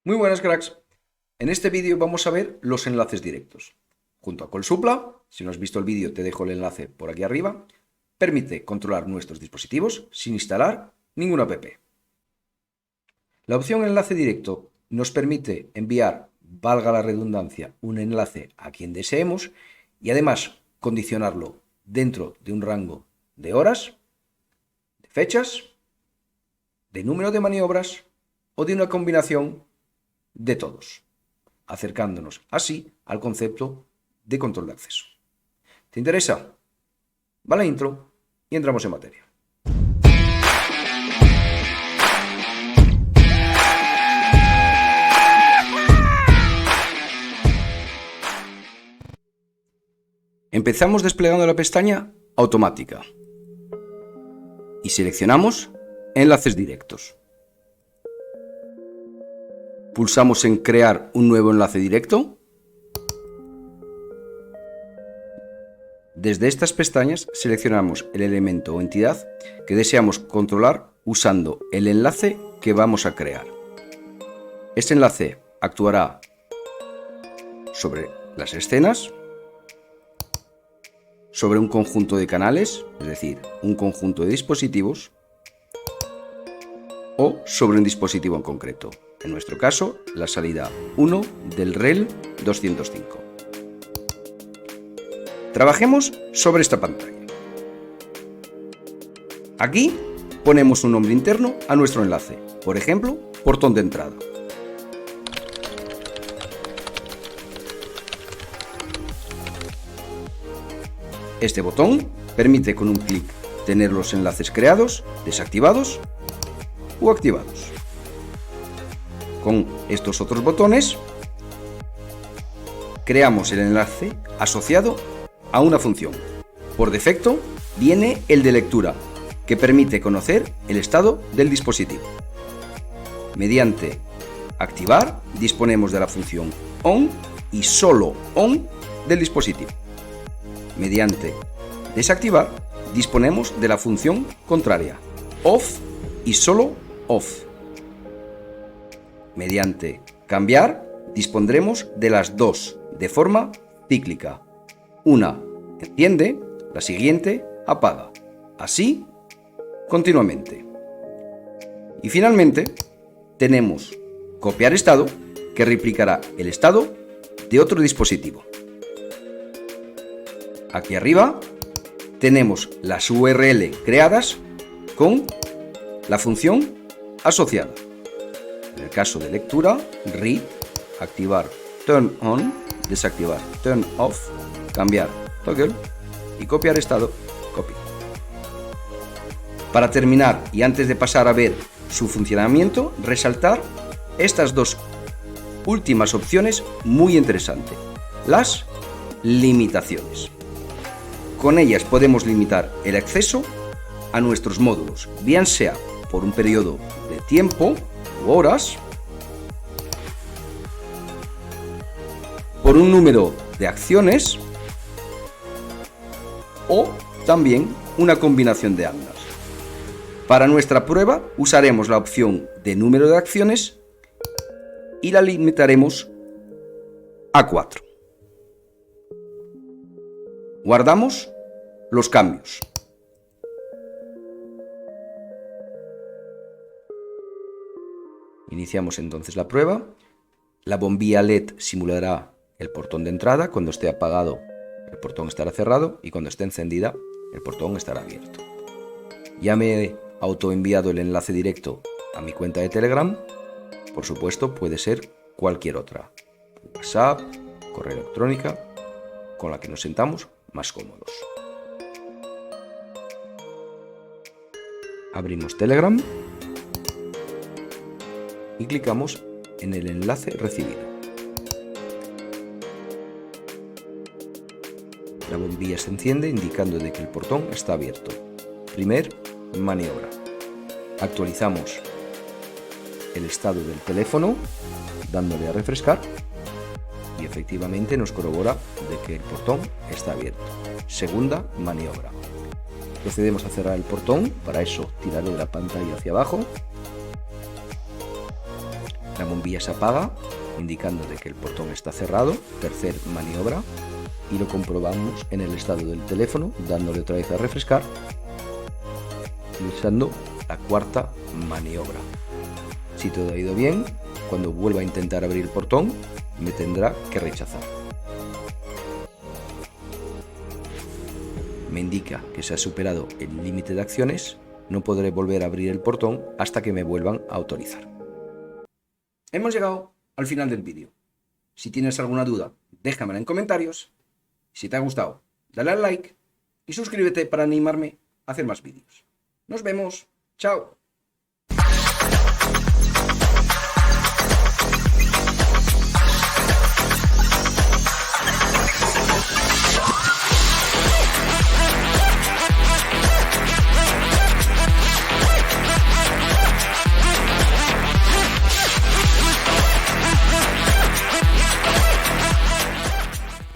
Muy buenas, cracks. En este vídeo vamos a ver los enlaces directos. Junto a CallSupla, si no has visto el vídeo te dejo el enlace por aquí arriba, permite controlar nuestros dispositivos sin instalar ninguna app. La opción enlace directo nos permite enviar, valga la redundancia, un enlace a quien deseemos y además condicionarlo dentro de un rango de horas, de fechas, de número de maniobras o de una combinación de todos, acercándonos así al concepto de control de acceso. ¿Te interesa? Va la intro y entramos en materia. Empezamos desplegando la pestaña automática y seleccionamos enlaces directos. Pulsamos en crear un nuevo enlace directo. Desde estas pestañas seleccionamos el elemento o entidad que deseamos controlar usando el enlace que vamos a crear. Este enlace actuará sobre las escenas, sobre un conjunto de canales, es decir, un conjunto de dispositivos, o sobre un dispositivo en concreto. En nuestro caso, la salida 1 del REL 205. Trabajemos sobre esta pantalla. Aquí ponemos un nombre interno a nuestro enlace, por ejemplo, portón de entrada. Este botón permite con un clic tener los enlaces creados, desactivados o activados. Con estos otros botones creamos el enlace asociado a una función. Por defecto viene el de lectura, que permite conocer el estado del dispositivo. Mediante activar disponemos de la función ON y solo ON del dispositivo. Mediante desactivar disponemos de la función contraria, OFF y solo OFF. Mediante cambiar dispondremos de las dos de forma cíclica. Una enciende, la siguiente apaga. Así continuamente. Y finalmente tenemos copiar estado, que replicará el estado de otro dispositivo. Aquí arriba tenemos las URL creadas con la función asociada. En el caso de lectura, read, activar turn on, desactivar turn off, cambiar toggle y copiar estado, copy. Para terminar y antes de pasar a ver su funcionamiento, resaltar estas dos últimas opciones muy interesantes, las limitaciones. Con ellas podemos limitar el acceso a nuestros módulos, bien sea por un periodo de tiempo u horas, por un número de acciones o también una combinación de ambas. Para nuestra prueba usaremos la opción de número de acciones y la limitaremos a 4. Guardamos los cambios. Iniciamos entonces la prueba. La bombilla LED simulará el portón de entrada. Cuando esté apagado, el portón estará cerrado y cuando esté encendida, el portón estará abierto. Ya me he autoenviado el enlace directo a mi cuenta de Telegram. Por supuesto, puede ser cualquier otra. WhatsApp, correo electrónico, con la que nos sintamos más cómodos. Abrimos Telegram y clicamos en el enlace recibido. La bombilla se enciende indicando de que el portón está abierto. Primer maniobra. Actualizamos el estado del teléfono dándole a refrescar y efectivamente nos corrobora de que el portón está abierto. Segunda maniobra. Procedemos a cerrar el portón, para eso tirarlo de la pantalla hacia abajo. La bombilla se apaga, indicando de que el portón está cerrado. Tercer maniobra. Y lo comprobamos en el estado del teléfono, dándole otra vez a refrescar, utilizando la cuarta maniobra. Si todo ha ido bien, cuando vuelva a intentar abrir el portón, me tendrá que rechazar. Me indica que se ha superado el límite de acciones, no podré volver a abrir el portón hasta que me vuelvan a autorizar. Hemos llegado al final del vídeo. Si tienes alguna duda, déjamela en comentarios. Si te ha gustado, dale al like y suscríbete para animarme a hacer más vídeos. Nos vemos. Chao.